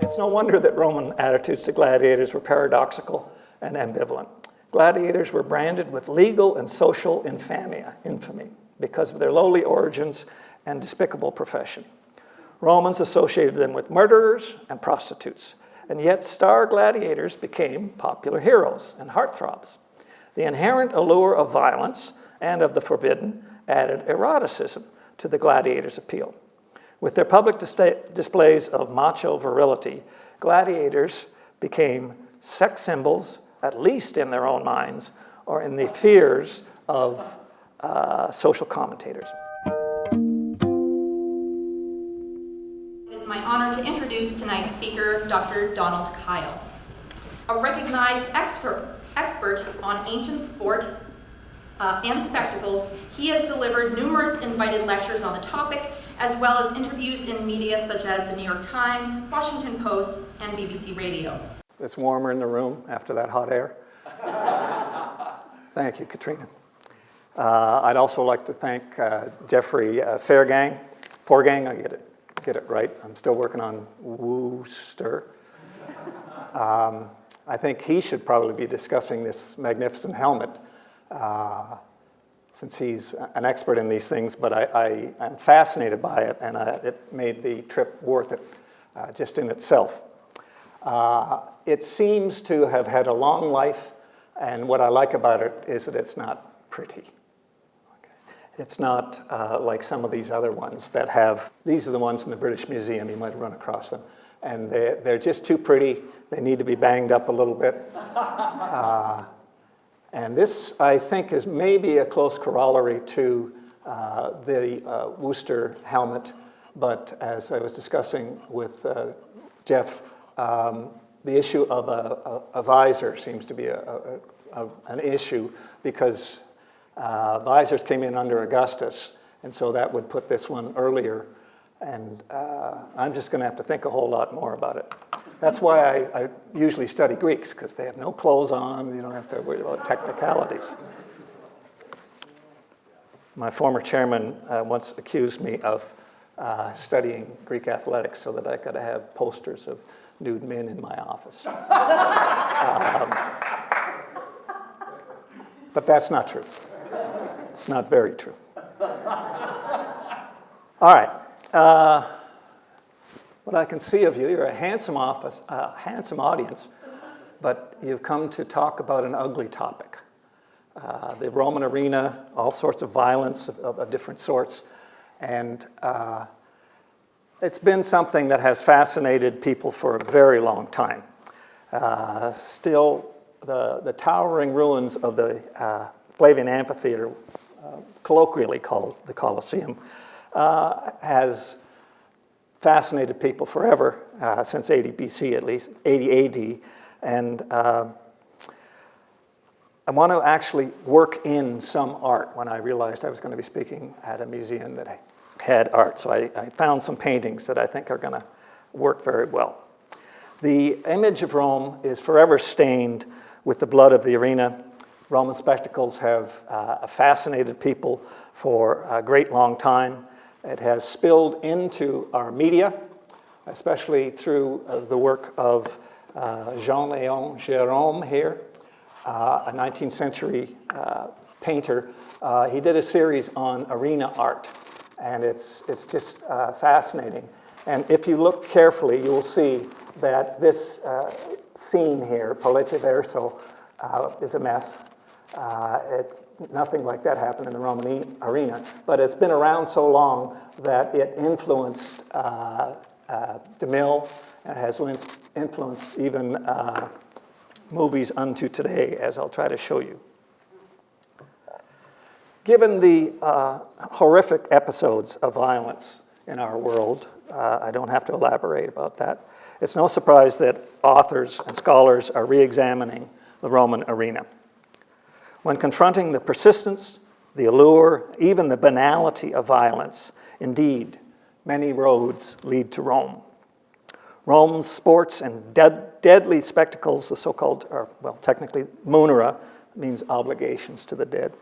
It's no wonder that Roman attitudes to gladiators were paradoxical and ambivalent. Gladiators were branded with legal and social infamy because of their lowly origins and despicable profession. Romans associated them with murderers and prostitutes, and yet star gladiators became popular heroes and heartthrobs. The inherent allure of violence and of the forbidden added eroticism to the gladiators' appeal. With their public displays of macho virility, gladiators became sex symbols, at least in their own minds, or in the fears of social commentators. It is my honor to introduce tonight's speaker, Dr. Donald Kyle. A recognized expert on ancient sport and spectacles, he has delivered numerous invited lectures on the topic, as well as interviews in media such as the New York Times, Washington Post, and BBC Radio. It's warmer in the room after that hot air. Thank you, Katrina. I'd also like to thank Jeffrey Forgang. I get it right. I'm still working on Worcester. I think he should probably be discussing this magnificent helmet, since he's an expert in these things, but I'm fascinated by it, and it made the trip worth it just in itself. It seems to have had a long life, and what I like about it is that it's not pretty. It's not like some of these other ones that have, these are the ones in the British Museum, you might have run across them, and they're just too pretty. They need to be banged up a little bit. And this, I think, is maybe a close corollary to the Worcester helmet, but as I was discussing with Jeff, the issue of a visor seems to be an issue because visors came in under Augustus, and so that would put this one earlier, and I'm just going to have to think a whole lot more about it. That's why I usually study Greeks, because they have no clothes on. You don't have to worry about technicalities. My former chairman once accused me of studying Greek athletics so that I could have posters of nude men in my office. But that's not true. It's not very true. All right. What I can see of you, you're a handsome audience, but you've come to talk about an ugly topic. The Roman arena, all sorts of violence of different sorts, and it's been something that has fascinated people for a very long time. Still, the towering ruins of the Flavian Amphitheatre, colloquially called the Colosseum, has fascinated people forever, since 80 BC at least, 80 AD, and I want to actually work in some art when I realized I was going to be speaking at a museum that had art. So I found some paintings that I think are going to work very well. The image of Rome is forever stained with the blood of the arena. Roman spectacles have fascinated people for a great long time. It has spilled into our media, especially through the work of Jean-Léon Gerome here, a 19th century painter. He did a series on arena art, and it's just fascinating. And if you look carefully, you will see that this scene here, Pollice Verso, is a mess. Nothing like that happened in the Roman arena, but it's been around so long that it influenced DeMille, and it has influenced even movies unto today, as I'll try to show you. Given the horrific episodes of violence in our world, I don't have to elaborate about that. It's no surprise that authors and scholars are re-examining the Roman arena. When confronting the persistence, the allure, even the banality of violence, indeed, many roads lead to Rome. Rome's sports and deadly spectacles, the so-called, or well, technically, munera, means obligations to the dead,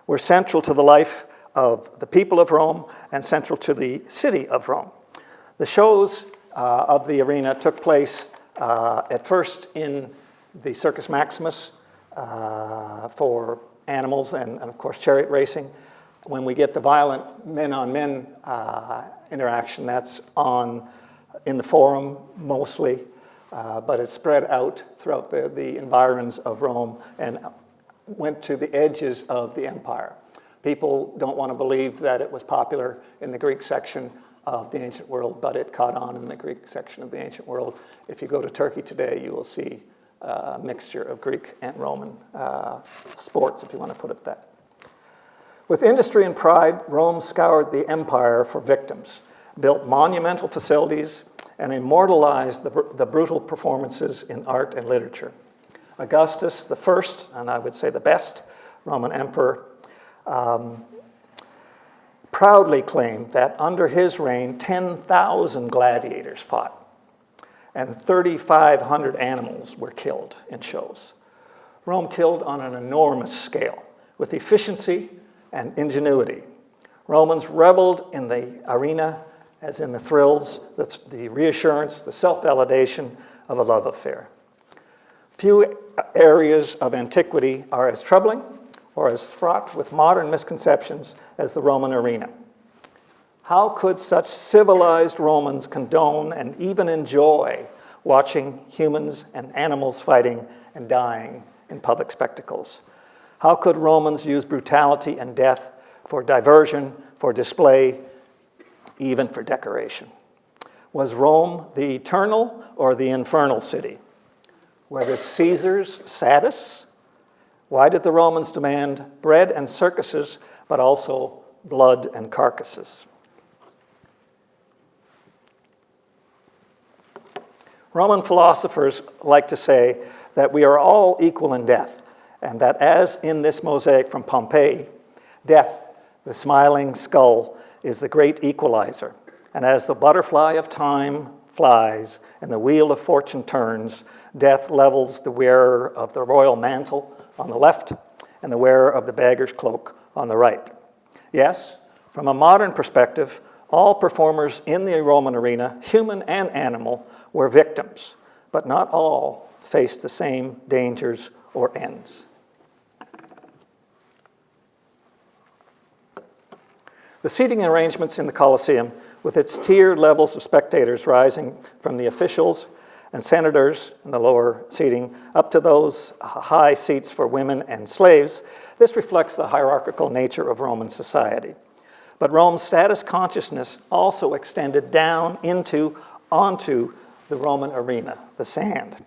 were central to the life of the people of Rome and central to the city of Rome. The shows of the arena took place at first in the Circus Maximus for animals and, of course, chariot racing. When we get the violent men-on-men interaction, that's in the Forum mostly, but it's spread out throughout the environs of Rome and went to the edges of the empire. People don't want to believe that it was popular in the Greek section of the ancient world, but it caught on in the Greek section of the ancient world. If you go to Turkey today, you will see a mixture of Greek and Roman sports, if you want to put it that. With industry and pride, Rome scoured the empire for victims, built monumental facilities, and immortalized the brutal performances in art and literature. Augustus, the first, and I would say the best, Roman emperor, proudly claimed that under his reign, 10,000 gladiators fought, and 3,500 animals were killed in shows. Rome killed on an enormous scale, with efficiency and ingenuity. Romans reveled in the arena as in the thrills, the reassurance, the self-validation of a love affair. Few areas of antiquity are as troubling or as fraught with modern misconceptions as the Roman arena. How could such civilized Romans condone and even enjoy watching humans and animals fighting and dying in public spectacles? How could Romans use brutality and death for diversion, for display, even for decoration? Was Rome the eternal or the infernal city? Were the Caesars sadists? Why did the Romans demand bread and circuses, but also blood and carcasses? Roman philosophers like to say that we are all equal in death, and that as in this mosaic from Pompeii, death, the smiling skull, is the great equalizer. And as the butterfly of time flies and the wheel of fortune turns, death levels the wearer of the royal mantle on the left and the wearer of the beggar's cloak on the right. Yes, from a modern perspective, all performers in the Roman arena, human and animal, were victims, but not all faced the same dangers or ends. The seating arrangements in the Colosseum, with its tiered levels of spectators rising from the officials and senators in the lower seating up to those high seats for women and slaves, this reflects the hierarchical nature of Roman society. But Rome's status consciousness also extended down onto the Roman arena, the sand.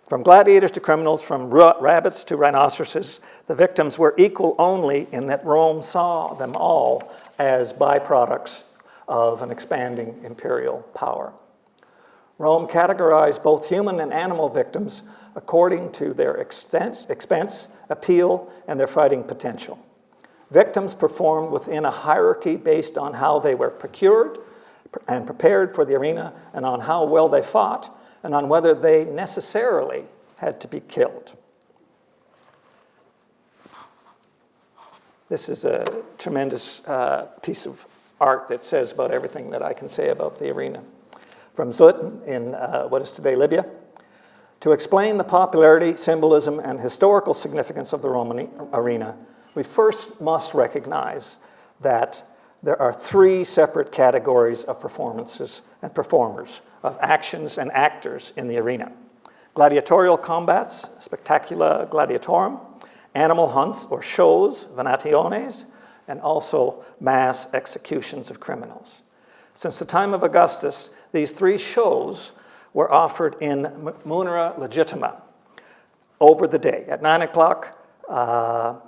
From gladiators to criminals, from rabbits to rhinoceroses, the victims were equal only in that Rome saw them all as byproducts of an expanding imperial power. Rome categorized both human and animal victims according to their expense, appeal, and their fighting potential. Victims performed within a hierarchy based on how they were procured and prepared for the arena, and on how well they fought, and on whether they necessarily had to be killed. This is a tremendous piece of art that says about everything that I can say about the arena. From Zut in what is today Libya, to explain the popularity, symbolism, and historical significance of the Roman arena, we first must recognize that there are three separate categories of performances and performers, of actions and actors in the arena. Gladiatorial combats, spectacula gladiatorum, animal hunts or shows, Venationes, and also mass executions of criminals. Since the time of Augustus, these three shows were offered in munera legitima over the day. At 9 o'clock, 9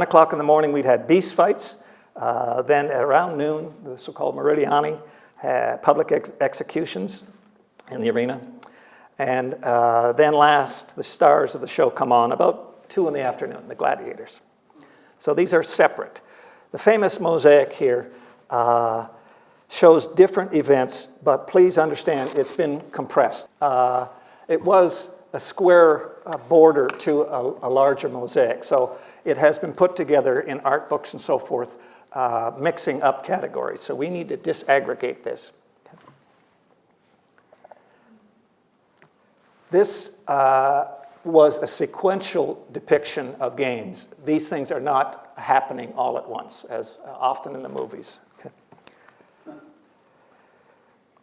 o'clock in the morning, we'd had beast fights. Then at around noon, the so-called meridiani had public executions in the arena. And then last, the stars of the show come on about 2 in the afternoon, the gladiators. So these are separate. The famous mosaic here shows different events, but please understand it's been compressed. It was a square border to a larger mosaic, so it has been put together in art books and so forth, mixing up categories. So we need to disaggregate this. This was a sequential depiction of games. These things are not happening all at once, as often in the movies. Okay.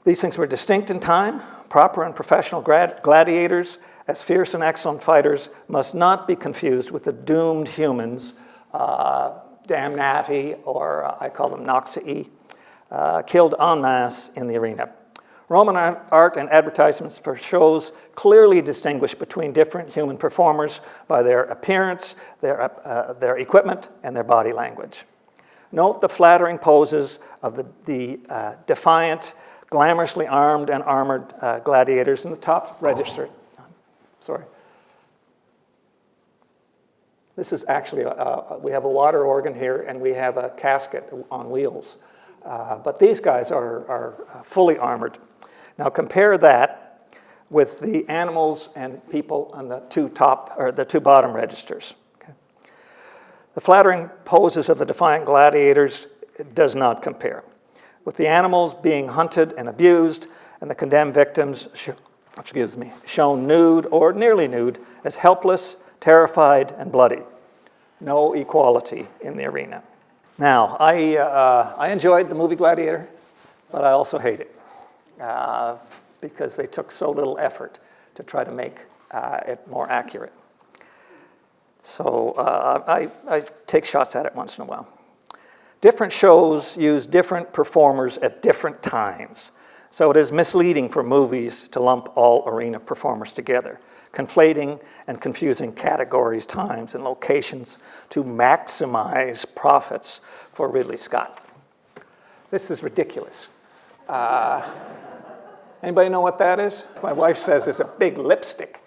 These things were distinct in time. Proper and professional gladiators, as fierce and excellent fighters, must not be confused with the doomed humans, damnati, or I call them noxii, killed en masse in the arena. Roman art and advertisements for shows clearly distinguish between different human performers by their appearance, their equipment, and their body language. Note the flattering poses of the defiant, glamorously armed and armored gladiators in the top register. Sorry. This is actually, we have a water organ here, and we have a casket on wheels. But these guys are fully armored. Now compare that with the animals and people on the two bottom registers. Okay. The flattering poses of the defiant gladiators does not compare. With the animals being hunted and abused, and the condemned victims, shown nude or nearly nude, as helpless, terrified, and bloody. No equality in the arena. Now, I enjoyed the movie Gladiator, but I also hate it because they took so little effort to try to make it more accurate. So I take shots at it once in a while. Different shows use different performers at different times. So it is misleading for movies to lump all arena performers together, conflating and confusing categories, times, and locations to maximize profits for Ridley Scott. This is ridiculous. Anybody know what that is? My wife says it's a big lipstick.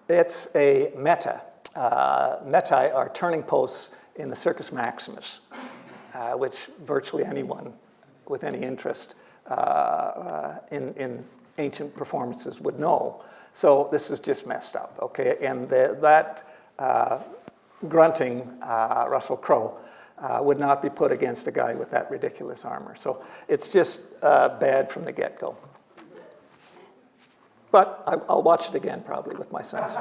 It's a meta. Metae are turning posts in the Circus Maximus, which virtually anyone with any interest in ancient performances would know. So this is just messed up, okay? And that grunting Russell Crowe would not be put against a guy with that ridiculous armor. So it's just bad from the get-go. But I'll watch it again probably with my sons.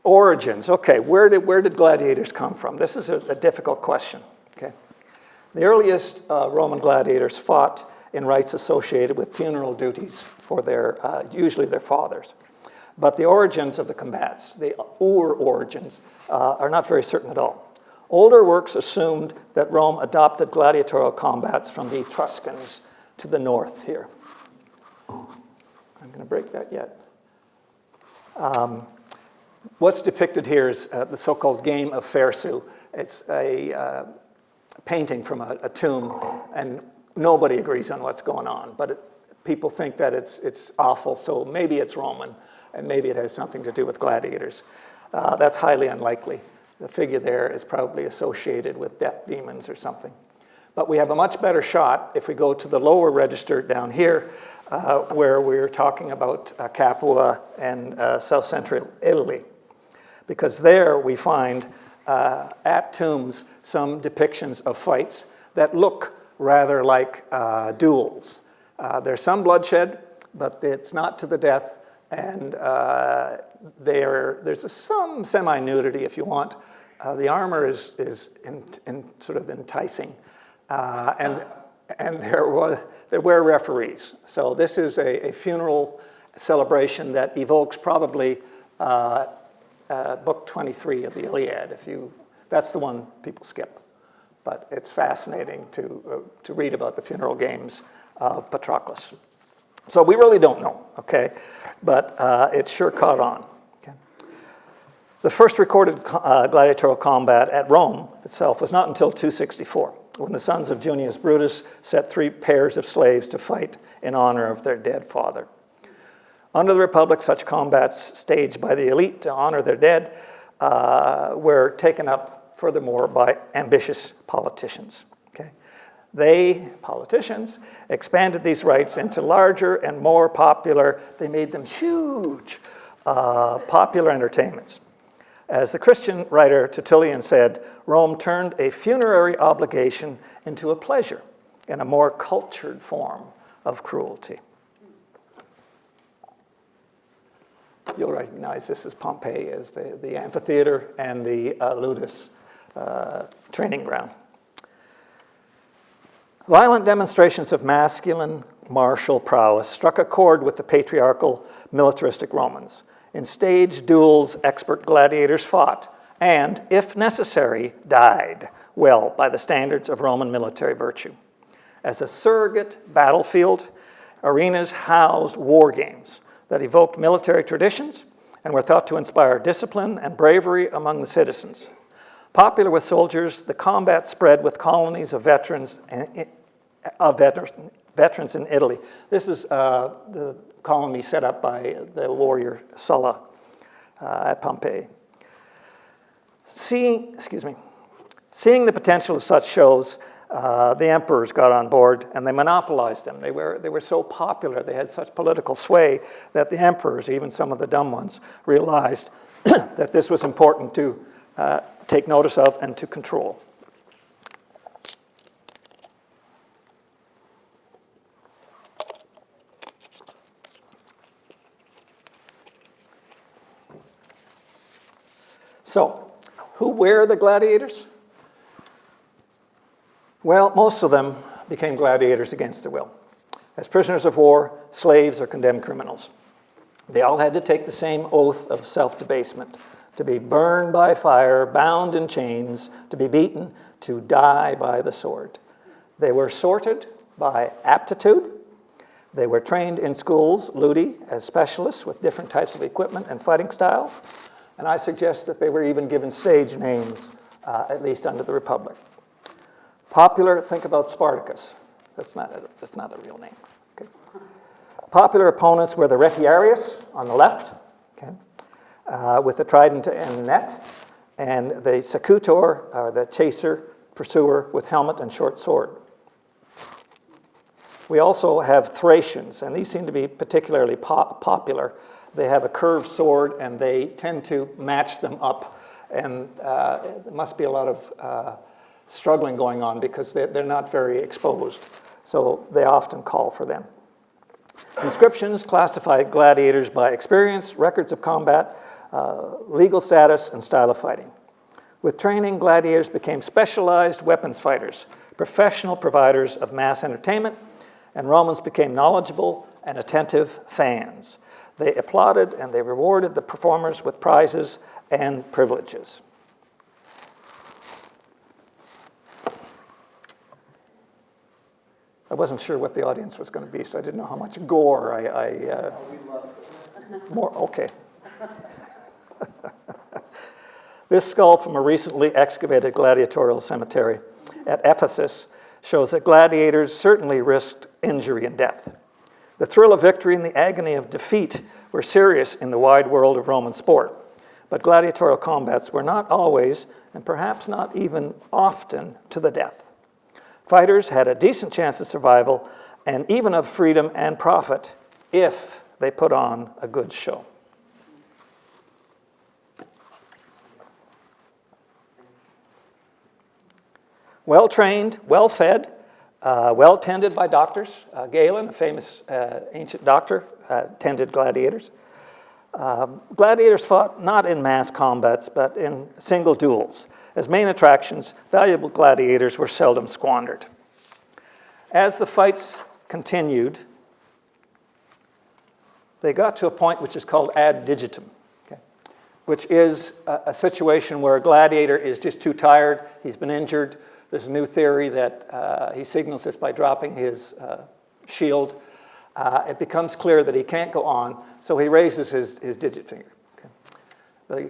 Origins, okay, where did gladiators come from? This is a difficult question, okay? The earliest Roman gladiators fought in rites associated with funeral duties for usually their fathers. But the origins of the combats, the origins, are not very certain at all. Older works assumed that Rome adopted gladiatorial combats from the Etruscans to the north here. I'm going to break that yet. What's depicted here is the so-called Game of Fersu. It's a painting from a tomb, and nobody agrees on what's going on. But people think that it's awful, so maybe it's Roman, and maybe it has something to do with gladiators. That's highly unlikely. The figure there is probably associated with death demons or something. But we have a much better shot if we go to the lower register down here, where we're talking about Capua and South Central Italy. Because there we find at tombs some depictions of fights that look rather like duels. There's some bloodshed, but it's not to the death, and there's some semi-nudity if you want. The armor is sort of enticing, and there were referees. So this is a funeral celebration that evokes probably book 23 of the Iliad. That's the one people skip, but it's fascinating to read about the funeral games of Patroclus. So we really don't know, okay, but it sure caught on. Okay? The first recorded gladiatorial combat at Rome itself was not until 264, when the sons of Junius Brutus set 3 pairs of slaves to fight in honor of their dead father. Under the Republic, such combats staged by the elite to honor their dead were taken up furthermore by ambitious politicians. Okay? Politicians, expanded these rites into larger and more popular, they made them huge, popular entertainments. As the Christian writer Tertullian said, Rome turned a funerary obligation into a pleasure and a more cultured form of cruelty. you'll recognize this as Pompeii, as the amphitheater and the ludus training ground. Violent demonstrations of masculine martial prowess struck a chord with the patriarchal militaristic Romans. In staged duels, expert gladiators fought and, if necessary, died well by the standards of Roman military virtue. As a surrogate battlefield, arenas housed war games that evoked military traditions and were thought to inspire discipline and bravery among the citizens. Popular with soldiers, the combat spread with colonies of veterans in Italy. This is the colony set up by the warrior Sulla at Pompeii. Seeing the potential of such shows, the emperors got on board and they monopolized them. They were so popular, they had such political sway that the emperors, even some of the dumb ones, realized that this was important to take notice of and to control. So, who were the gladiators? Well, most of them became gladiators against their will. As prisoners of war, slaves, or condemned criminals. They all had to take the same oath of self-debasement, to be burned by fire, bound in chains, to be beaten, to die by the sword. They were sorted by aptitude. They were trained in schools, ludi, as specialists with different types of equipment and fighting styles. And I suggest that they were even given stage names, at least under the Republic. Popular, think about Spartacus. That's not a real name. Okay. Popular opponents were the Retiarius on the left, okay, with the trident and net, and the Secutor, or the chaser, pursuer with helmet and short sword. We also have Thracians, and these seem to be particularly popular. They have a curved sword, and they tend to match them up, and there must be a lot of struggling going on because they're not very exposed, so they often call for them. Inscriptions classified gladiators by experience, records of combat, legal status, and style of fighting. With training, gladiators became specialized weapons fighters, professional providers of mass entertainment, and Romans became knowledgeable and attentive fans. They applauded and they rewarded the performers with prizes and privileges. I wasn't sure what the audience was going to be, so I didn't know how much gore more, okay. This skull from a recently excavated gladiatorial cemetery at Ephesus shows that gladiators certainly risked injury and death. The thrill of victory and the agony of defeat were serious in the wide world of Roman sport, but gladiatorial combats were not always, and perhaps not even often, to the death. Fighters had a decent chance of survival and even of freedom and profit if they put on a good show. Well-trained, well-fed, well-tended by doctors. Galen, a famous ancient doctor, tended gladiators. Gladiators fought not in mass combats, but in single duels. As main attractions, valuable gladiators were seldom squandered. As the fights continued, they got to a point which is called ad digitum, okay, which is a situation where a gladiator is just too tired, he's been injured. There's a new theory that he signals this by dropping his shield. It becomes clear that he can't go on, so he raises his digit finger. Okay?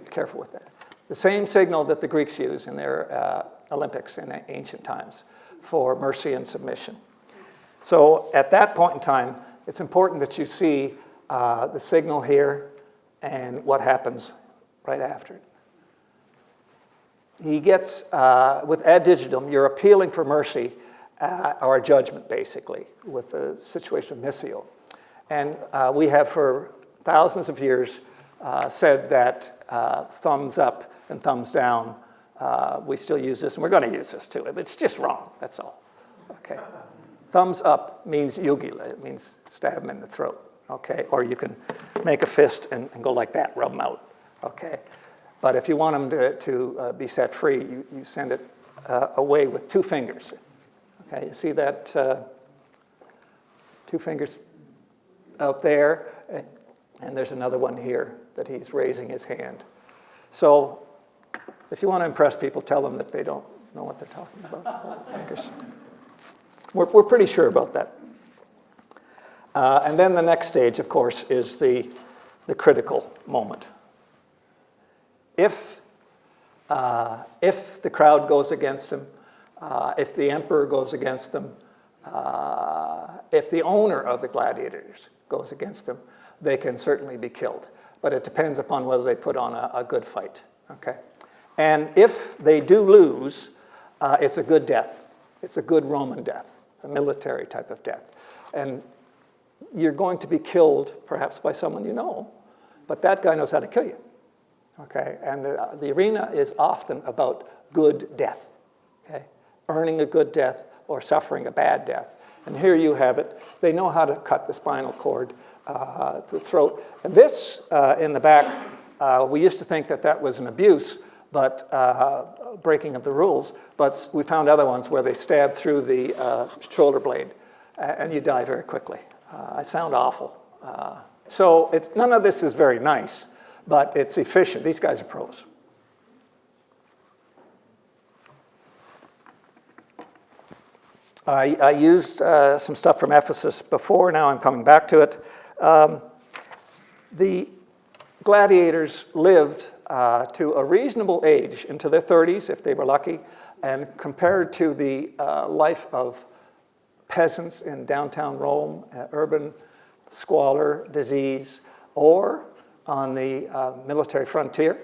Be careful with that. The same signal that the Greeks use in their Olympics in ancient times for mercy and submission. So at that point in time, it's important that you see the signal here and what happens right after it. He gets, with ad digitum, you're appealing for mercy or a judgment, basically, with the situation of Missio. And we have, for thousands of years, said that thumbs up and thumbs down, we still use this, and we're going to use this too. It's just wrong, that's all. Okay. Thumbs up means jugula, it means stab him in the throat. okay? Or you can make a fist and go like that, rub them out, okay? But if you want them to be set free, you send it away with 2 fingers, okay? You see that 2 fingers out there, and there's another one here that he's raising his hand. So if you want to impress people, tell them that they don't know what they're talking about. Fingers. We're pretty sure about that. And then the next stage, of course, is the critical moment. If the crowd goes against them, if the emperor goes against them, if the owner of the gladiators goes against them, they can certainly be killed. But it depends upon whether they put on a good fight, okay? And if they do lose, it's a good death. It's a good Roman death, a military type of death. And you're going to be killed perhaps by someone you know, but that guy knows how to kill you, okay? And the arena is often about good death, okay? Earning a good death or suffering a bad death. And here you have it. They know how to cut the spinal cord, the throat. And this, in the back, we used to think that that was an abuse, but breaking of the rules. But we found other ones where they stab through the shoulder blade, and you die very quickly. I sound awful. So none of this is very nice, but it's efficient. These guys are pros. I used some stuff from Ephesus before. Now I'm coming back to it. The gladiators lived to a reasonable age, into their 30s if they were lucky, and compared to the life of peasants in downtown Rome, urban squalor, disease, or on the military frontier,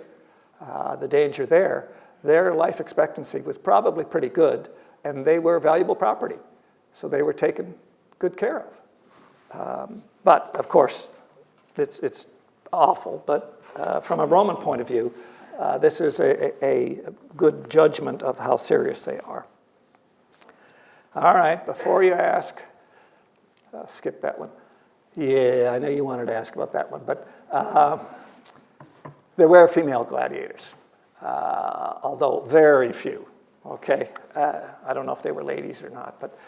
the danger there, their life expectancy was probably pretty good, and they were valuable property. So they were taken good care of. But, of course, it's awful. But from a Roman point of view, this is a good judgment of how serious they are. All right, before you ask, I'll skip that one. Yeah, I know you wanted to ask about that one. But there were female gladiators, although very few. Okay, I don't know if they were ladies or not, but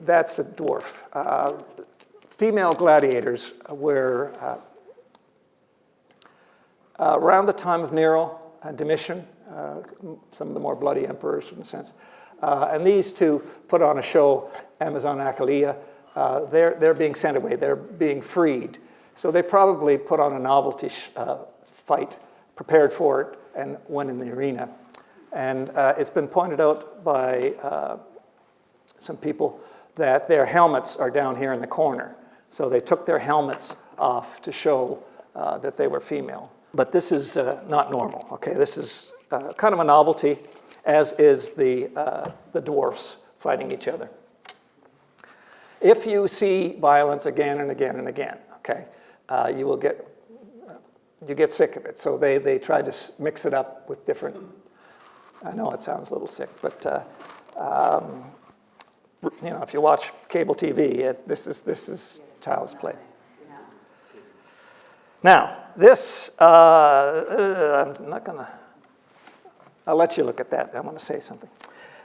that's a dwarf. Female gladiators were around the time of Nero and Domitian, some of the more bloody emperors in a sense. And these two put on a show, Amazon Achalia. They're being sent away, they're being freed. So they probably put on a novelty fight, prepared for it, and went in the arena. And it's been pointed out by some people that their helmets are down here in the corner. So they took their helmets off to show that they were female. But this is not normal, okay? This is kind of a novelty, as is the dwarfs fighting each other. If you see violence again and again and again, okay, you get sick of it. So they try to mix it up with different, I know it sounds a little sick, but if you watch cable TV, this is child's play. Now, this, I'm not going to, I'll let you look at that. I want to say something.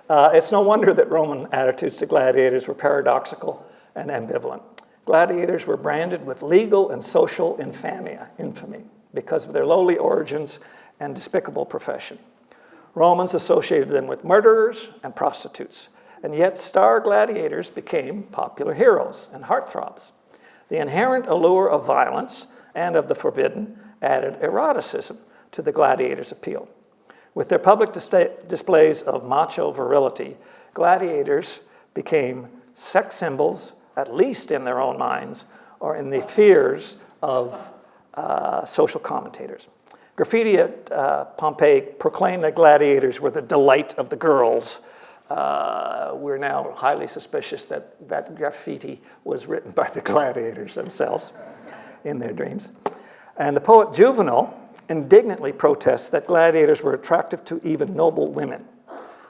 It's no wonder that Roman attitudes to gladiators were paradoxical and ambivalent. Gladiators were branded with legal and social infamy because of their lowly origins and despicable profession. Romans associated them with murderers and prostitutes, and yet star gladiators became popular heroes and heartthrobs. The inherent allure of violence and of the forbidden added eroticism to the gladiators' appeal. With their public displays of macho virility, gladiators became sex symbols, at least in their own minds, or in the fears of social commentators. Graffiti at Pompeii proclaimed that gladiators were the delight of the girls. We're now highly suspicious that that graffiti was written by the gladiators themselves in their dreams. And the poet Juvenal indignantly protests that gladiators were attractive to even noble women.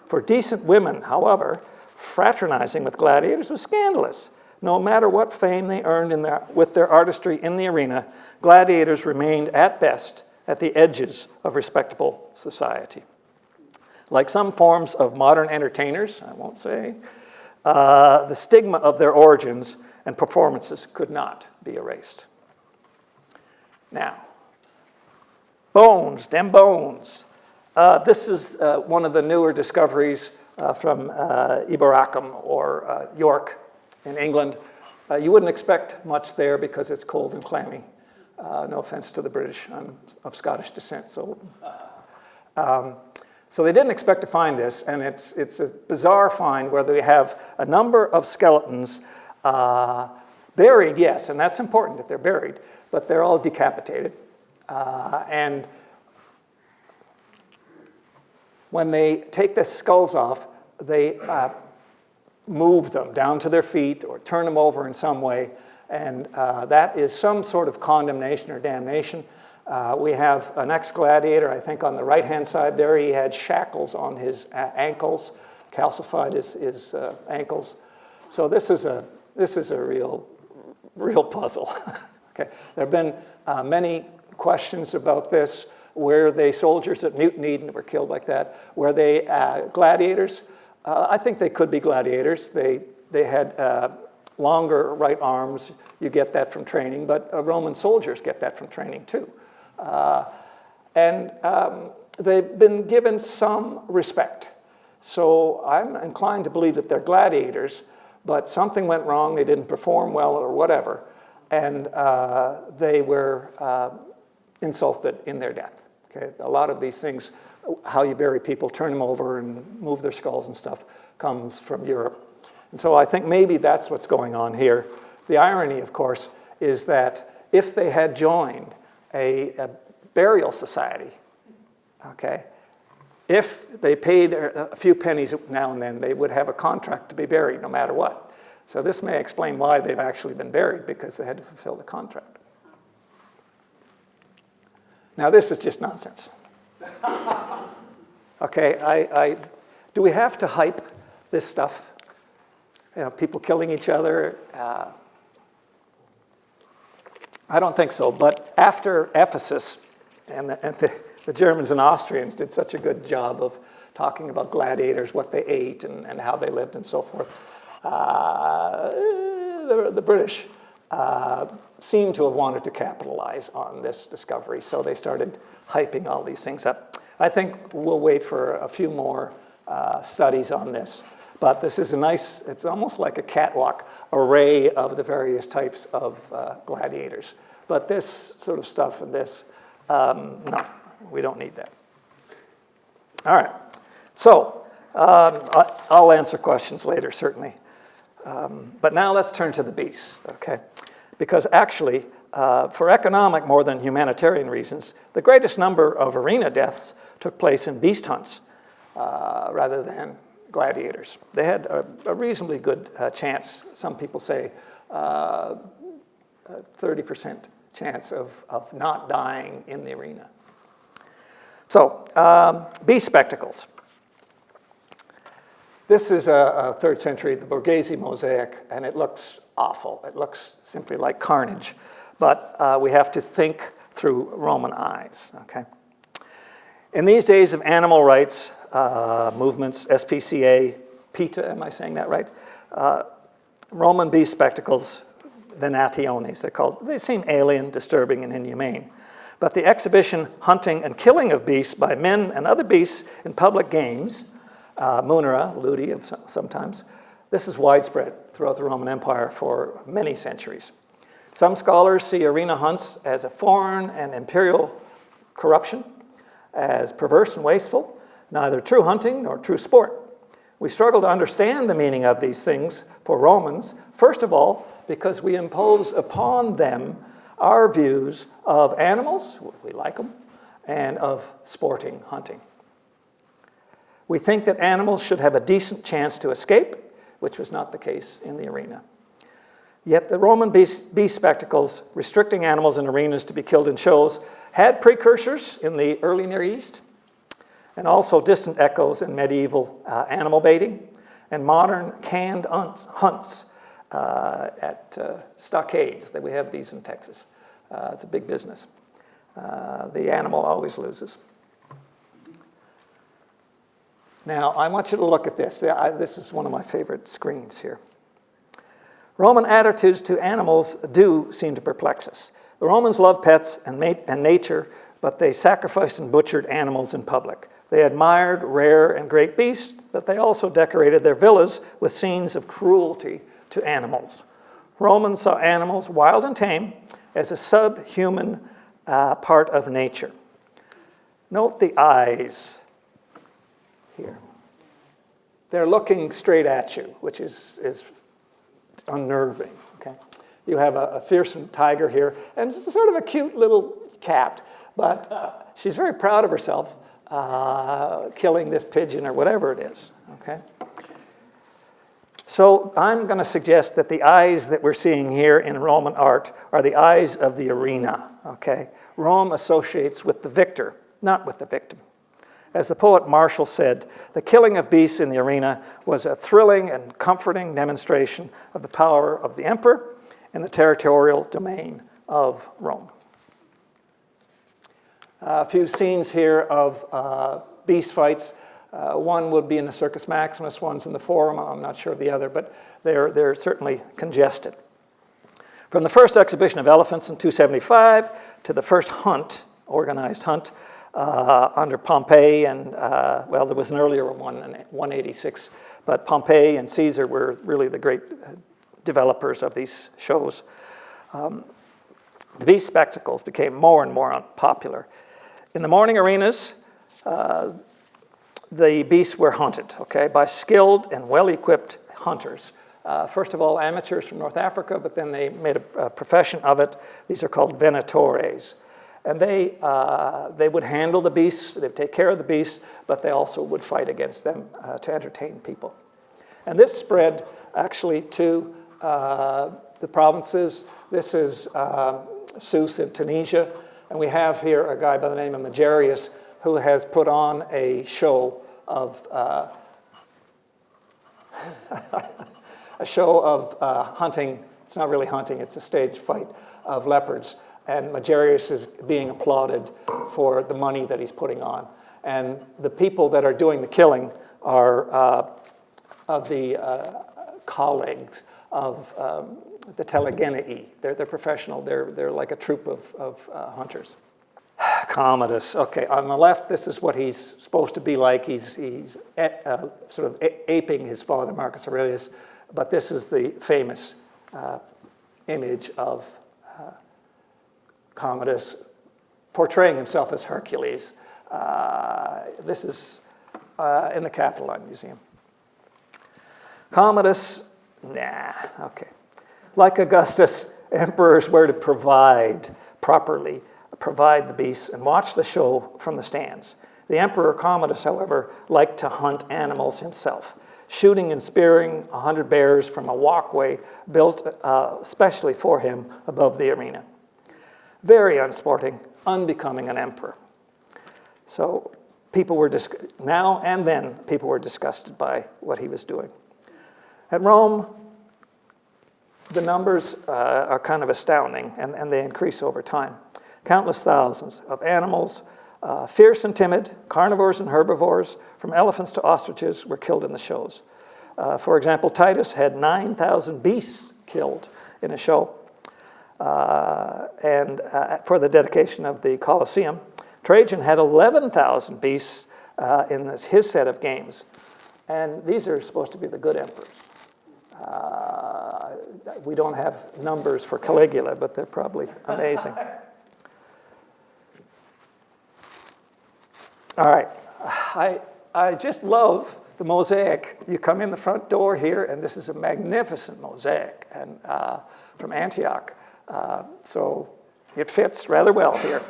For decent women, however, fraternizing with gladiators was scandalous. no matter what fame they earned with their artistry in the arena, gladiators remained at best at the edges of respectable society. Like some forms of modern entertainers, I won't say, the stigma of their origins and performances could not be erased. Now, bones, them bones. This is one of the newer discoveries from EBORACUM or York in England. You wouldn't expect much there because it's cold and clammy. No offense to the British, I'm of Scottish descent, so they didn't expect to find this, and it's a bizarre find where they have a number of skeletons buried, yes, and that's important that they're buried, but they're all decapitated. And when they take the skulls off, they move them down to their feet or turn them over in some way, and that is some sort of condemnation or damnation. We have an ex-gladiator, I think on the right-hand side there, he had shackles on his ankles, calcified his ankles. So this is a real puzzle. Okay. There have been many questions about this. Were they soldiers that mutinied and were killed like that? Were they gladiators? I think they could be gladiators. They had longer right arms. You get that from training, but Roman soldiers get that from training too. And they've been given some respect. So I'm inclined to believe that they're gladiators, but something went wrong, they didn't perform well or whatever, and they were insulted in their death. Okay? A lot of these things, how you bury people, turn them over and move their skulls and stuff, comes from Europe. And so I think maybe that's what's going on here. The irony, of course, is that if they had joined a burial society, okay, if they paid a few pennies now and then, they would have a contract to be buried no matter what. So this may explain why they've actually been buried, because they had to fulfill the contract. Now this is just nonsense. Okay, do we have to hype this stuff? You know, people killing each other? I don't think so, but after Ephesus, and the Germans and Austrians did such a good job of talking about gladiators, what they ate and how they lived and so forth, the British seem to have wanted to capitalize on this discovery, so they started hyping all these things up. I think we'll wait for a few more studies on this, but this is a nice, it's almost like a catwalk array of the various types of gladiators. But this sort of stuff and this, no, we don't need that. All right, so I'll answer questions later, certainly. But now let's turn to the beasts, okay? Because actually, for economic more than humanitarian reasons, the greatest number of arena deaths took place in beast hunts rather than gladiators. They had a reasonably good chance, some people say 30% chance of not dying in the arena. So, beast spectacles. This is a 3rd century, the Borghese mosaic, and it looks awful. It looks simply like carnage, but we have to think through Roman eyes, okay? In these days of animal rights movements, SPCA, PETA, am I saying that right? Roman beast spectacles, Venationes, they're called. They seem alien, disturbing, and inhumane. But the exhibition, hunting, and killing of beasts by men and other beasts in public games, munera, ludi sometimes, this is widespread throughout the Roman Empire for many centuries. Some scholars see arena hunts as a foreign and imperial corruption, as perverse and wasteful, neither true hunting nor true sport. We struggle to understand the meaning of these things for Romans, first of all, because we impose upon them our views of animals, we like them, and of sporting hunting. We think that animals should have a decent chance to escape, which was not the case in the arena. Yet the Roman beast spectacles, restricting animals in arenas to be killed in shows, had precursors in the early Near East, and also distant echoes in medieval animal baiting and modern canned hunts stockades. We have these in Texas. It's a big business. The animal always loses. Now, I want you to look at this. This is one of my favorite screens here. Roman attitudes to animals do seem to perplex us. The Romans loved pets and nature, but they sacrificed and butchered animals in public. They admired rare and great beasts, but they also decorated their villas with scenes of cruelty to animals. Romans saw animals, wild and tame, as a subhuman part of nature. Note the eyes here. They're looking straight at you, which is unnerving. Okay? You have a fearsome tiger here, and it's sort of a cute little cat, but she's very proud of herself killing this pigeon or whatever it is. Okay? So I'm going to suggest that the eyes that we're seeing here in Roman art are the eyes of the arena. Okay? Rome associates with the victor, not with the victim. As the poet Martial said, the killing of beasts in the arena was a thrilling and comforting demonstration of the power of the emperor and the territorial domain of Rome. A few scenes here of beast fights. One would be in the Circus Maximus, one's in the Forum. I'm not sure of the other, but they're certainly congested. From the first exhibition of elephants in 275 to the first hunt, organized hunt, under Pompeii, and well, there was an earlier one in 186, but Pompeii and Caesar were really the great developers of these shows. The beast spectacles became more and more popular. In the morning arenas, the beasts were hunted, okay, by skilled and well-equipped hunters. First of all, amateurs from North Africa, but then they made a profession of it. These are called Venatores. And they would handle the beasts, they'd take care of the beasts, but they also would fight against them to entertain people. And this spread actually to the provinces. This is Sousse in Tunisia, and we have here a guy by the name of Magerius who has put on a show of hunting. It's not really hunting, it's a staged fight of leopards. And Magerius is being applauded for the money that he's putting on. And the people that are doing the killing are of the colleagues of the Telegenii. They're professional. They're like a troupe of hunters. Commodus. Okay, on the left, this is what he's supposed to be like. He's sort of aping his father, Marcus Aurelius. But this is the famous image of Commodus portraying himself as Hercules. This is in the Capitoline Museum. Commodus, okay. Like Augustus, emperors were to provide the beasts and watch the show from the stands. The Emperor Commodus, however, liked to hunt animals himself, shooting and spearing 100 bears from a walkway built especially for him above the arena. Very unsporting, unbecoming an emperor. So people were now and then people were disgusted by what he was doing. At Rome, the numbers are kind of astounding, and they increase over time. Countless thousands of animals, fierce and timid, carnivores and herbivores, from elephants to ostriches, were killed in the shows. For example, Titus had 9,000 beasts killed in a show. And for the dedication of the Colosseum, Trajan had 11,000 beasts in his set of games. And these are supposed to be the good emperors. We don't have numbers for Caligula, but they're probably amazing. All right, I just love the mosaic. You come in the front door here, and this is a magnificent mosaic and from Antioch. So it fits rather well here.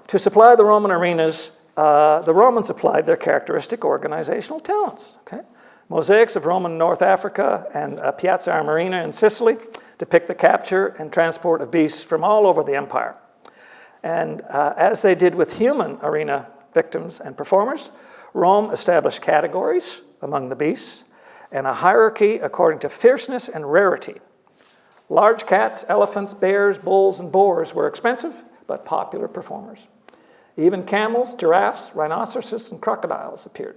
To supply the Roman arenas, the Romans applied their characteristic organizational talents. Okay? Mosaics of Roman North Africa and Piazza Armerina in Sicily depict the capture and transport of beasts from all over the empire. And as they did with human arena victims and performers, Rome established categories among the beasts and a hierarchy according to fierceness and rarity. Large cats, elephants, bears, bulls, and boars were expensive but popular performers. Even camels, giraffes, rhinoceroses, and crocodiles appeared.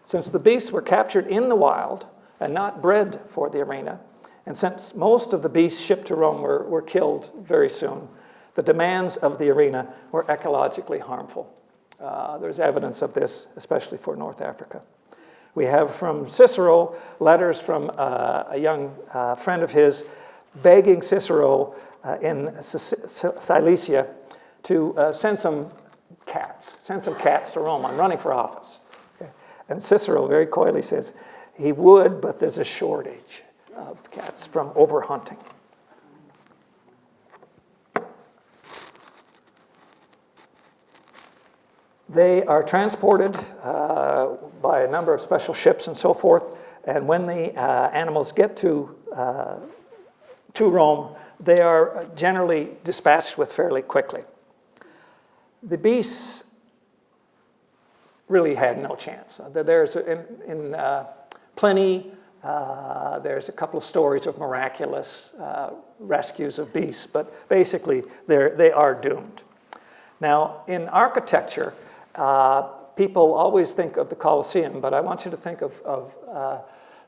Since the beasts were captured in the wild and not bred for the arena, and since most of the beasts shipped to Rome were killed very soon, the demands of the arena were ecologically harmful. There's evidence of this, especially for North Africa. We have from Cicero letters from a young friend of his begging Cicero in Cilicia to send some cats to Rome. I'm running for office. Okay? And Cicero very coyly says, he would, but there's a shortage of cats from overhunting. They are transported by a number of special ships and so forth, and when the animals get to Rome, they are generally dispatched with fairly quickly. The beasts really had no chance. There's in Pliny, there's a couple of stories of miraculous rescues of beasts, but basically they are doomed. Now, in architecture, people always think of the Colosseum, but I want you to think of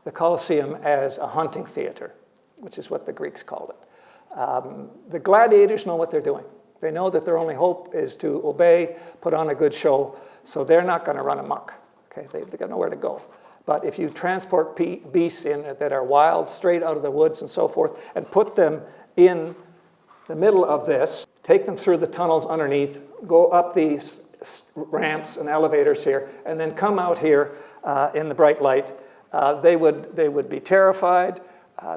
the Colosseum as a hunting theater, which is what the Greeks called it. The gladiators know what they're doing. They know that their only hope is to obey, put on a good show, so they're not going to run amok. Okay, they've got nowhere to go. But if you transport beasts in that are wild, straight out of the woods and so forth, and put them in the middle of this, take them through the tunnels underneath, go up these ramps and elevators here, and then come out here in the bright light, they would be terrified.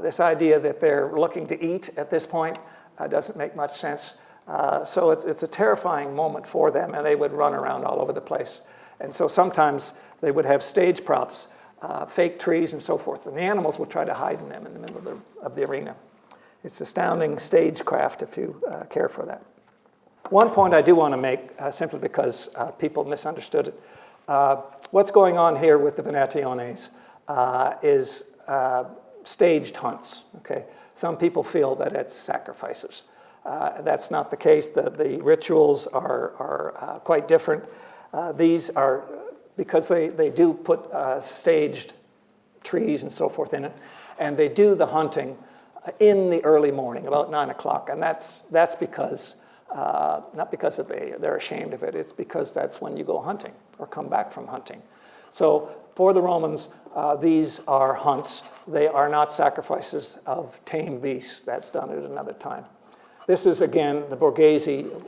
This idea that they're looking to eat at this point doesn't make much sense. So it's a terrifying moment for them, and they would run around all over the place. And so sometimes they would have stage props, fake trees and so forth, and the animals would try to hide in them in the middle of the arena. It's astounding stagecraft if you care for that. One point I do want to make, simply because people misunderstood it. What's going on here with the Venationes is staged hunts. Okay? Some people feel that it's sacrifices. That's not the case. The rituals are quite different. These are, because they do put staged trees and so forth in it, and they do the hunting in the early morning, about 9 o'clock, and that's because, not because they're ashamed of it, it's because that's when you go hunting or come back from hunting. So for the Romans, these are hunts. They are not sacrifices of tame beasts. That's done at another time. This is, again, the Borghese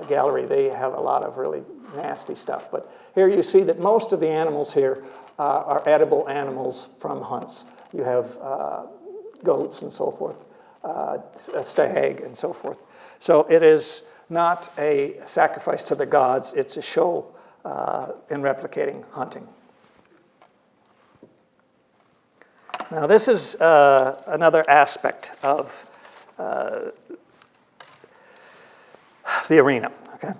gallery. They have a lot of really nasty stuff. But here you see that most of the animals here are edible animals from hunts. You have goats and so forth, a stag and so forth. So it is not a sacrifice to the gods. It's a show in replicating hunting. Now this is another aspect of the arena. Okay?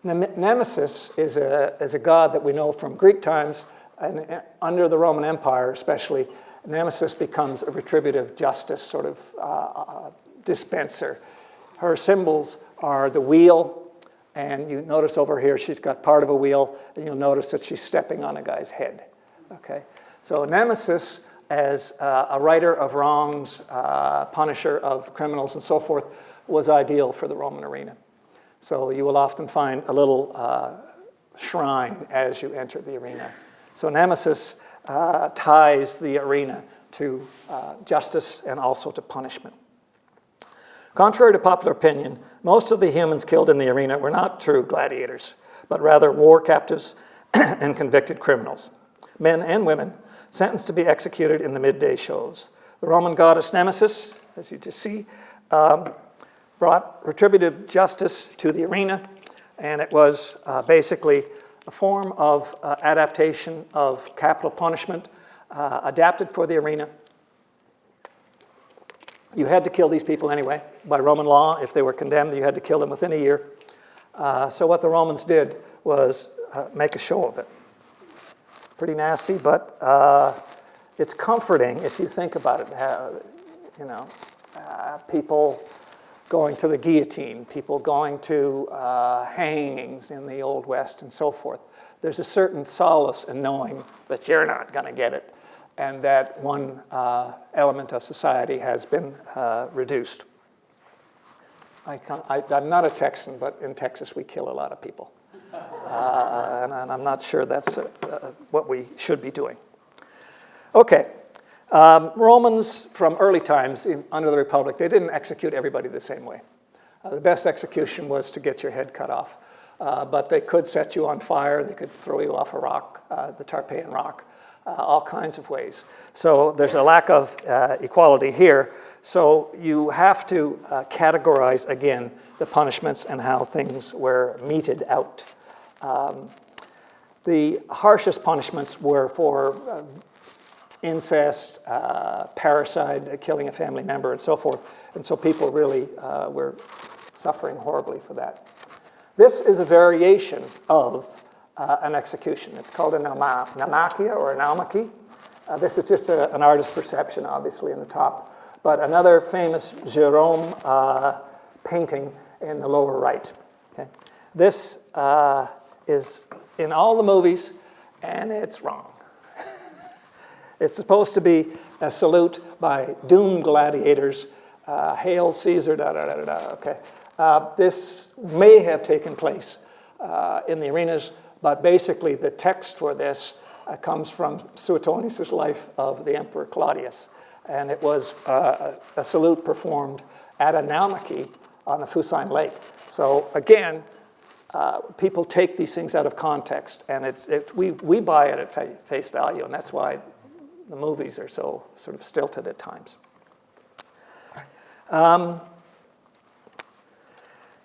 Nemesis is a god that we know from Greek times, and under the Roman Empire especially, Nemesis becomes a retributive justice sort of dispenser. Her symbols are the wheel, and you notice over here she's got part of a wheel, and you'll notice that she's stepping on a guy's head. Okay? So Nemesis, as a righter of wrongs, punisher of criminals and so forth, was ideal for the Roman arena. So you will often find a little shrine as you enter the arena. So Nemesis ties the arena to justice and also to punishment. Contrary to popular opinion, most of the humans killed in the arena were not true gladiators, but rather war captives and convicted criminals, men and women, sentenced to be executed in the midday shows. The Roman goddess Nemesis, as you just see, brought retributive justice to the arena, and it was basically a form of adaptation of capital punishment adapted for the arena. You had to kill these people anyway. By Roman law, if they were condemned, you had to kill them within a year. So what the Romans did was make a show of it. pretty nasty, but it's comforting if you think about it. People going to the guillotine, people going to hangings in the Old West and so forth. There's a certain solace in knowing that you're not going to get it, and that one element of society has been reduced. I'm not a Texan, but in Texas we kill a lot of people. And I'm not sure that's what we should be doing. Okay, Romans from early times under the Republic, they didn't execute everybody the same way. The best execution was to get your head cut off. But they could set you on fire, they could throw you off a rock, the Tarpeian rock, all kinds of ways. So there's a lack of equality here. So you have to categorize, again, the punishments and how things were meted out. The harshest punishments were for incest, parricide, killing a family member, and so forth. And so people really were suffering horribly for that. This is a variation of an execution. It's called a naumachia or a naumachie. This is just an artist's perception, obviously, in the top. But another famous Gerome painting in the lower right. Okay? This is in all the movies, and it's wrong. It's supposed to be a salute by doomed gladiators. Hail Caesar, da-da-da-da-da, okay. This may have taken place in the arenas, but basically the text for this comes from Suetonius' life of the Emperor Claudius. And it was a salute performed at a naumachie on the Fucine Lake. So again, people take these things out of context, and we buy it at face value, and that's why the movies are so sort of stilted at times.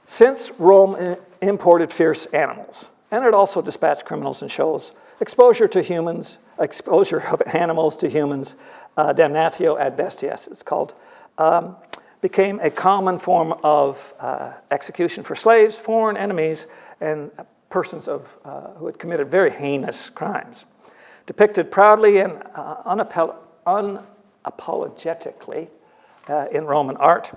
Since Rome imported fierce animals, and it also dispatched criminals in shows, exposure of animals to humans, damnatio ad bestias, it's called, became a common form of execution for slaves, foreign enemies, and persons who had committed very heinous crimes. Depicted proudly and unapologetically in Roman art,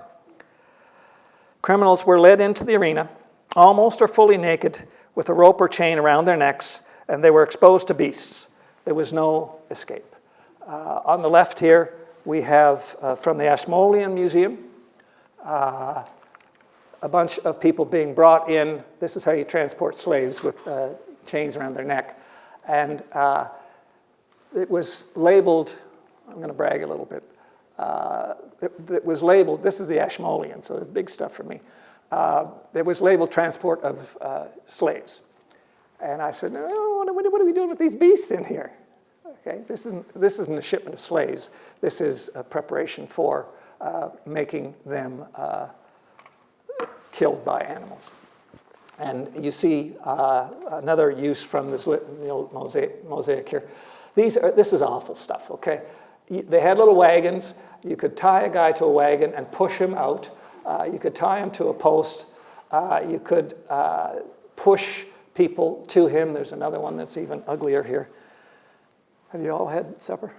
criminals were led into the arena, almost or fully naked, with a rope or chain around their necks, and they were exposed to beasts. There was no escape. On the left here, we have from the Ashmolean Museum, a bunch of people being brought in. This is how you transport slaves with chains around their neck. And it was labeled, I'm going to brag a little bit, it was labeled, this is the Ashmolean, so it's big stuff for me. It was labeled transport of slaves. And I said, no, what are we doing with these beasts in here? Okay, this isn't a shipment of slaves. This is a preparation for making them killed by animals. And you see another use from this mosaic here. This is awful stuff, okay? They had little wagons. You could tie a guy to a wagon and push him out. You could tie him to a post. You could push people to him. There's another one that's even uglier here. Have you all had supper?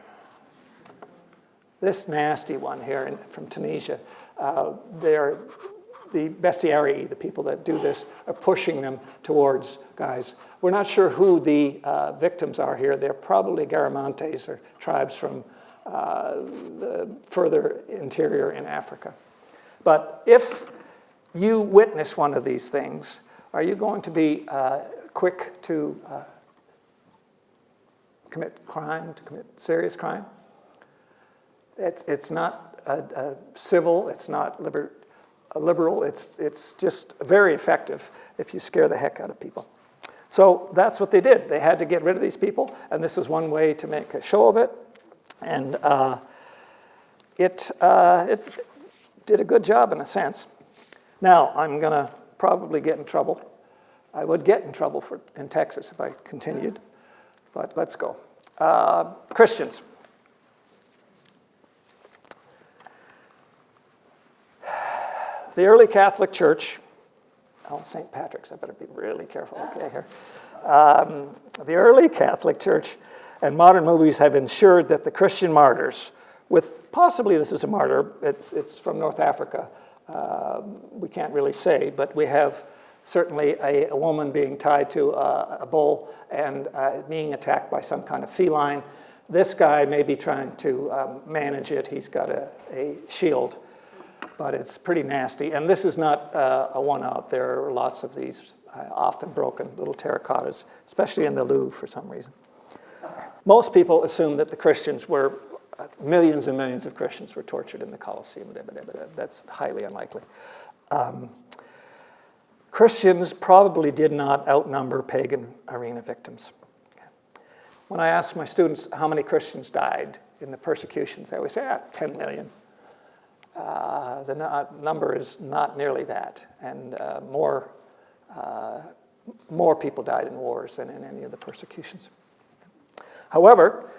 This nasty one here from Tunisia, they're the bestiarii, the people that do this, are pushing them towards guys. We're not sure who the victims are here. They're probably Garamantes or tribes from the further interior in Africa. But if you witness one of these things, are you going to be quick to commit crime, to commit serious crime? It's not civil, it's not liberal, it's just very effective if you scare the heck out of people. So that's what they did. They had to get rid of these people, and this was one way to make a show of it. And it did a good job in a sense. Now, I'm going to probably get in trouble. I would get in trouble in Texas if I continued, but let's go. Christians. The early Catholic Church, St. Patrick's, I better be really careful, okay, here. The early Catholic Church And modern movies have ensured that the Christian martyrs, with possibly this is a martyr, it's from North Africa, we can't really say, but we have certainly a woman being tied to a bull and being attacked by some kind of feline. This guy may be trying to manage it. He's got a shield, but it's pretty nasty. And this is not a one-off. There are lots of these, often broken little terracottas, especially in the Louvre for some reason. Most people assume that the Christians were, millions and millions of Christians were tortured in the Colosseum. That's highly unlikely. Christians probably did not outnumber pagan arena victims. When I ask my students how many Christians died in the persecutions, they always say, 10 million. The number is not nearly that, and more people died in wars than in any of the persecutions. However,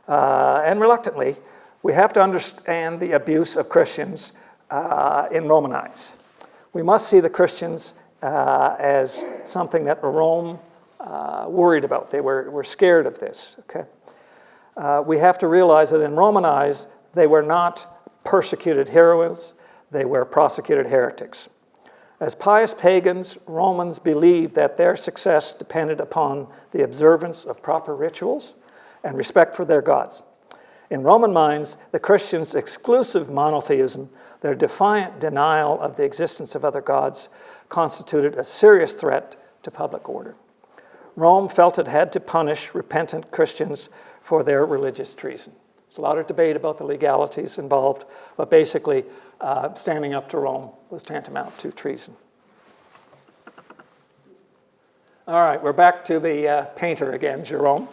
and reluctantly, we have to understand the abuse of Christians in Roman eyes. We must see the Christians as something that Rome worried about. They were scared of this, okay? We have to realize that in Roman eyes, they were not persecuted heroes, they were prosecuted heretics. As pious pagans, Romans believed that their success depended upon the observance of proper rituals and respect for their gods. In Roman minds, the Christians' exclusive monotheism, their defiant denial of the existence of other gods, constituted a serious threat to public order. Rome felt it had to punish repentant Christians for their religious treason. There's a lot of debate about the legalities involved, but basically, standing up to Rome was tantamount to treason. All right, we're back to the painter again, Gerome.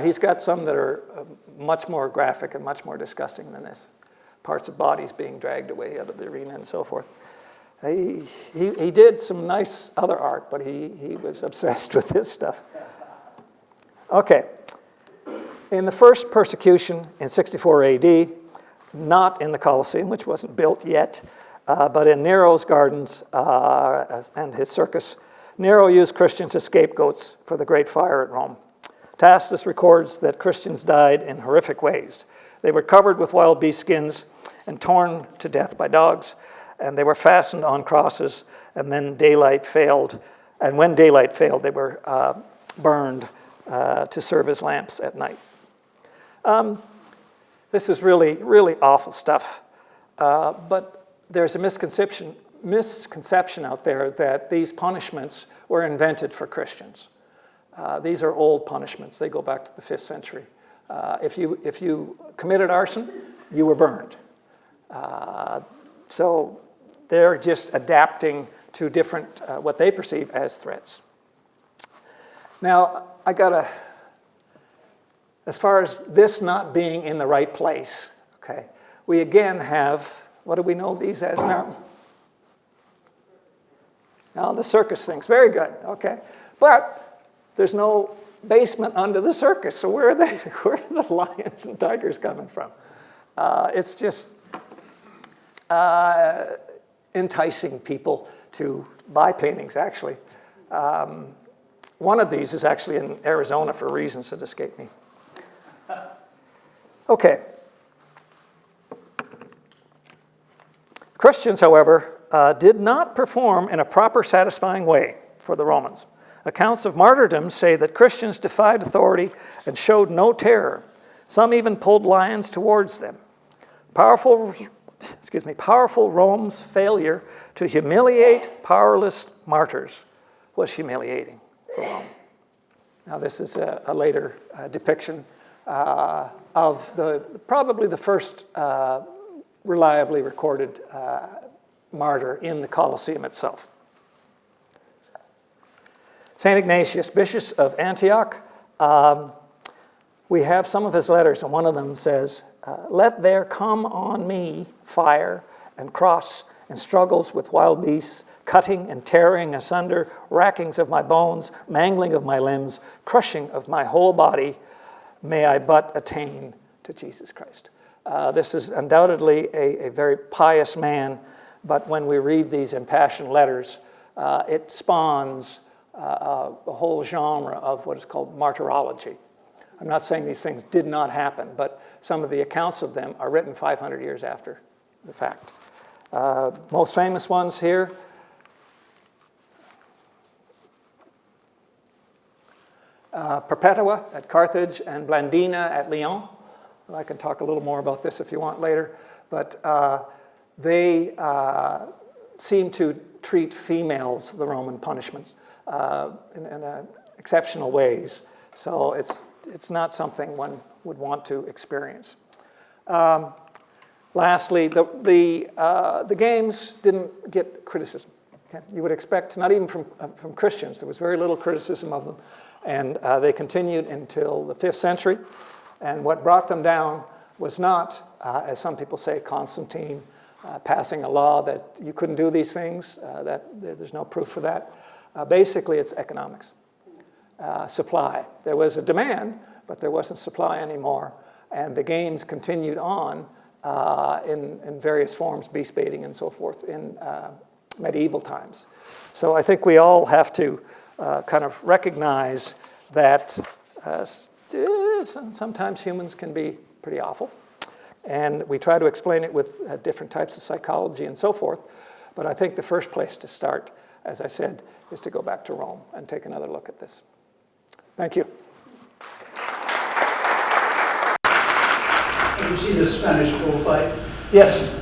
He's got some that are much more graphic and much more disgusting than this. Parts of bodies being dragged away out of the arena and so forth. He did some nice other art, but he was obsessed with this stuff. Okay. In the first persecution in 64 AD, not in the Colosseum, which wasn't built yet, but in Nero's gardens and his circus, Nero used Christians as scapegoats for the Great Fire at Rome. Tacitus records that Christians died in horrific ways. They were covered with wild beast skins and torn to death by dogs, and they were fastened on crosses, and then daylight failed. And when daylight failed, they were burned to serve as lamps at night. This is really, really awful stuff. But there's a misconception out there that these punishments were invented for Christians. These are old punishments. They go back to the 5th century. If you committed arson, you were burned. So they're just adapting to different, what they perceive as threats. Now, as far as this not being in the right place, okay, we again have, what do we know these as now? Now, the circus things, very good, okay. But there's no basement under the circus, so where are they? Where are the lions and tigers coming from? It's just enticing people to buy paintings, actually. One of these is actually in Arizona for reasons that escape me. Okay. Christians, however, did not perform in a proper, satisfying way for the Romans. Accounts of martyrdom say that Christians defied authority and showed no terror. Some even pulled lions towards them. Powerful Rome's failure to humiliate powerless martyrs was humiliating for Rome. Now, this is a later depiction of probably the first reliably recorded martyr in the Colosseum itself. St. Ignatius, Bishop of Antioch, we have some of his letters, and one of them says, "Let there come on me fire and cross and struggles with wild beasts, cutting and tearing asunder, rackings of my bones, mangling of my limbs, crushing of my whole body, may I but attain to Jesus Christ." This is undoubtedly a very pious man, but when we read these impassioned letters, it spawns a whole genre of what is called martyrology, I'm not saying these things did not happen, but some of the accounts of them are written 500 years after the fact. Most famous ones here. Perpetua at Carthage and Blandina at Lyon. I can talk a little more about this if you want later, but they seem to treat females, the Roman punishments, in exceptional ways. So it's not something one would want to experience. Lastly, the games didn't get criticism. Okay? You would expect, not even from Christians, there was very little criticism of them. And they continued until the 5th century. And what brought them down was not, as some people say, Constantine passing a law that you couldn't do these things, there's no proof for that. Basically, it's economics. Supply. There was a demand, but there wasn't supply anymore. And the games continued on in various forms, beast baiting and so forth, in medieval times. So I think we all have to kind of recognize that sometimes humans can be pretty awful. And we try to explain it with different types of psychology and so forth. But I think the first place to start, as I said, is to go back to Rome and take another look at this. Thank you. Have you seen the Spanish bullfight? Yes.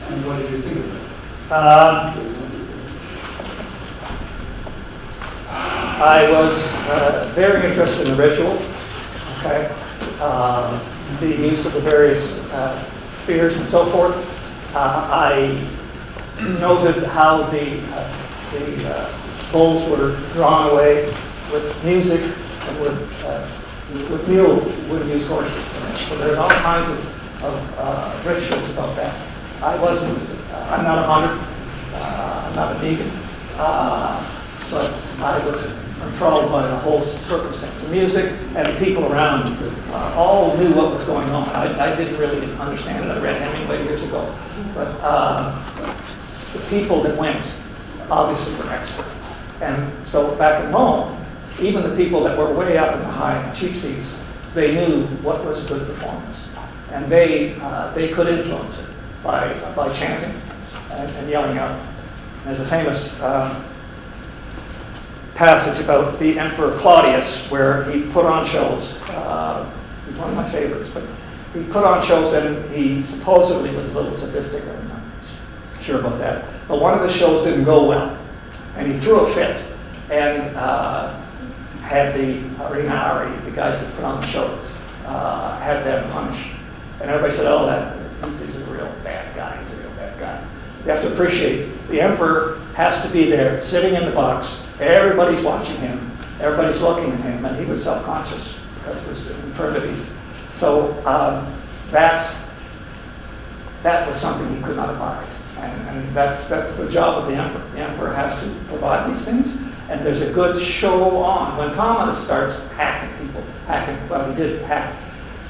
And what did you think of it? I was very interested in the ritual, okay? The use of the various spears and so forth. I noted how the bulls were drawn away with music and with mule wooden used horses. So there's all kinds of rituals about that. I'm not a hunter, I'm not a vegan, but I was enthralled by the whole circumstance. The music and the people around all knew what was going on. I didn't really understand it. I read Hemingway years ago. But the people that went obviously were expert. And so back in Rome, even the people that were way up in the high cheap seats, they knew what was a good performance. And they could influence it by chanting and yelling out. There's a famous passage about the Emperor Claudius where he put on shows. He's one of my favorites, but he put on shows and he supposedly was a little sadistic. I'm not sure about that. But one of the shows didn't go well. And he threw a fit and had the arenari, the guys that put on the shows, had them punished. And everybody said, oh, he's a real bad guy. He's a real bad guy. You have to appreciate the emperor has to be there, sitting in the box. Everybody's watching him. Everybody's looking at him, and he was self-conscious because of his infirmities. So that was something he could not abide. And that's the job of the emperor. The emperor has to provide these things, and there's a good show on. When Commodus starts hacking people, he did hack.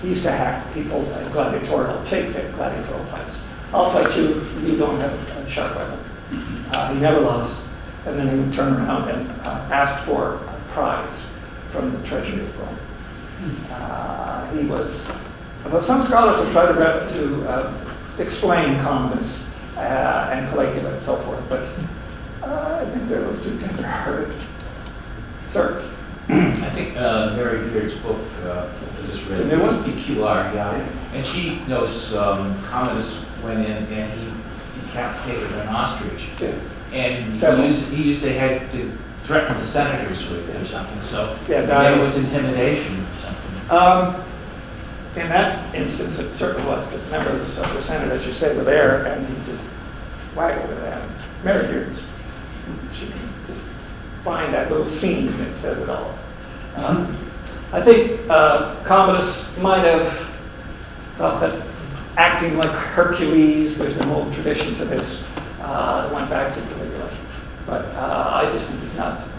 He used to hack people in gladiatorial, fake gladiatorial fights. I'll fight you, you don't have a sharp weapon. He never lost. And then he would turn around and ask for a prize from the treasury of Rome. But some scholars have tried to explain Commodus and Caligula and so forth, but I think they're a little too tender-hearted. Sir? I think Mary Beard's book, I just read, the new one? EQR, yeah. And she knows Commodus went in and he decapitated an ostrich. Yeah. And they had to threaten the senators with it or something. So maybe it was intimidation or something. In that instance, it certainly was, because members of the Senate, as you say, were there, and he just waggled at that. Mary Beard, she can just find that little scene that says it all. I think Commodus might have thought that acting like Hercules, there's an old tradition to this, that went back to Caligula. But I just think he's nuts.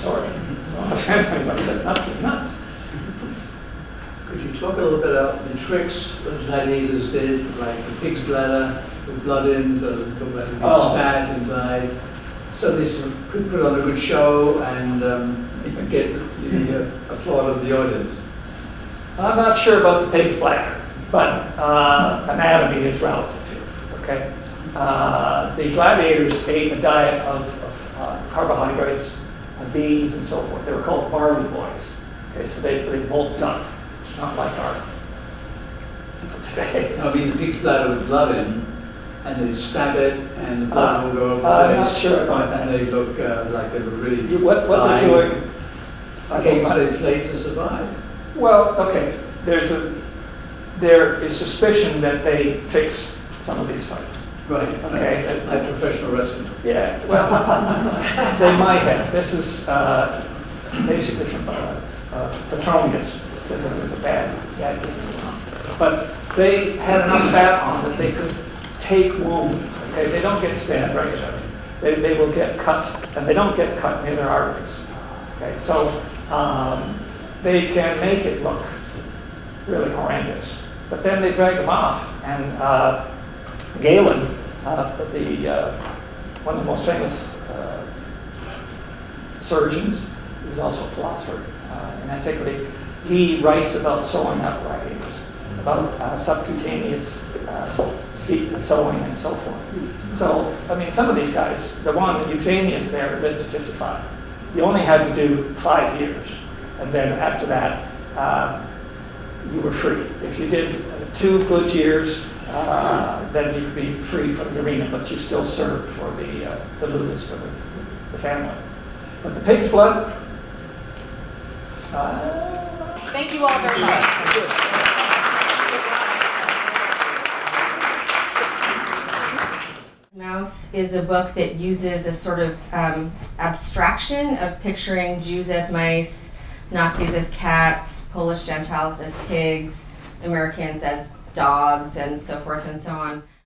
Sorry, don't offend anybody, but nuts is nuts. Could you talk a little bit about the tricks that gladiators did, like the pig's bladder with blood in, so the person gets fat and died, so they could put on a good show and get the applaud of the audience? I'm not sure about the pig's bladder, but anatomy is relative here, okay? The gladiators ate a diet of carbohydrates, beans, and so forth. They were called barley boys. Okay, so they bulked up, not like our people today. I mean, the pig's bladder with blood in, and they stab it, and the blood will go over the I'm place. not sure about that. And they look like they were really What they're doing, I don't games know. they played to survive. Well, okay, there is suspicion that they fixed some of these fights. Right. Okay. Like professional wrestling. Yeah, well, they might have. This is basically from Petronius, says it was a bad game. But they had enough fat on that they could take wounds. Okay, they don't get stabbed regularly. They will get cut, and they don't get cut near their arteries. Okay, so they can make it look really horrendous. But then they drag them off, and Galen, one of the most famous surgeons, he was also a philosopher in antiquity, he writes about sewing up gladiators, about subcutaneous sewing and so forth. So, I mean, some of these guys, the one, Euxenius there, lived to 55. You only had to do 5 years, and then after that, you were free. If you did 2 good years, then you could be free from the arena, but you still serve for the ludus, for the family. But the pig's blood. Thank you all very much. Mouse is a book that uses a sort of abstraction of picturing Jews as mice, Nazis as cats, Polish Gentiles as pigs, Americans as dogs, and so forth and so on.